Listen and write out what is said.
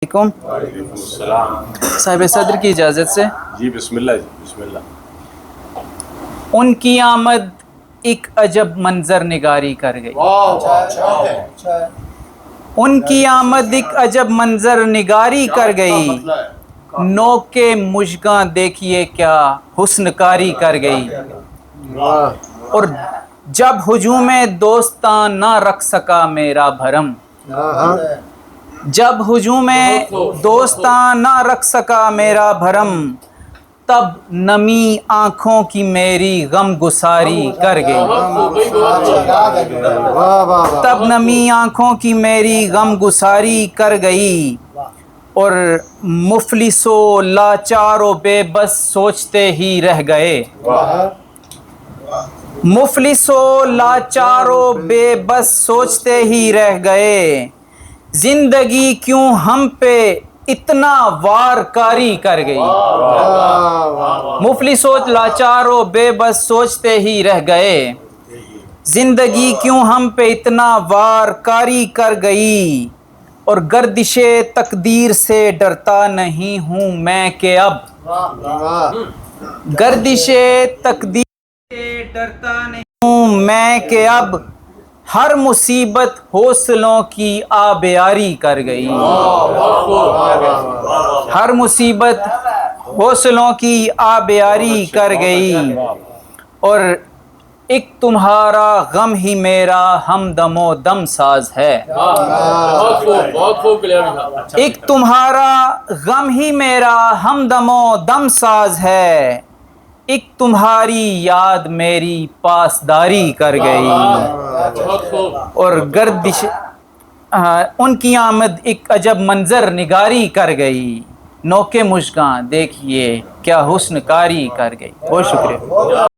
علیکم وعلیکم السلام۔ صاحب صدر کی اجازت سے جی بسم اللہ جی بسم اللہ۔ ان کی آمد ایک عجب منظر نگاری کر گئی۔ ان کی آمد ایک عجب منظر نگاری کر گئی، نوک کے مژگاں دیکھیے کیا حسن کاری کر گئی۔ اور جب ہجوم دوستاں نہ رکھ سکا میرا بھرم، جب ہجوم دوستاں نہ رکھ سکا میرا بھرم، تب نمی آنکھوں کی میری غم گساری کر گئی۔ تب نمی آنکھوں کی میری غم گساری کر گئی، اور مفلس و لاچار و بے بس سوچتے ہی رہ گئے۔ مفلس و لاچار و بے بس سوچتے ہی رہ گئے، زندگی کیوں ہم پہ اتنا وار کاری کر گئی۔ مفلس و لاچار و بے بس سوچتے ہی رہ گئے، زندگی کیوں ہم پہ اتنا وار کاری کر گئی۔ اور گردش تقدیر سے ڈرتا نہیں ہوں میں کہ اب، گردش تقدیر سے ڈرتا نہیں ہوں میں کہ اب، ہر مصیبت حوصلوں کی آبیاری کر گئی۔ ہر مصیبت حوصلوں کی آبیاری کر گئی، اور ایک تمہارا غم ہی میرا ہمدم و دم ساز ہے۔ ایک تمہارا غم ہی میرا ہمدم و دم ساز ہے، ایک تمہاری یاد میری پاسداری کر گئی۔ اور گردش ان کی آمد ایک عجب منظر نگاری کر گئی، نوک مژگاں دیکھیے کیا حسن کاری کر گئی۔ بہت شکریہ۔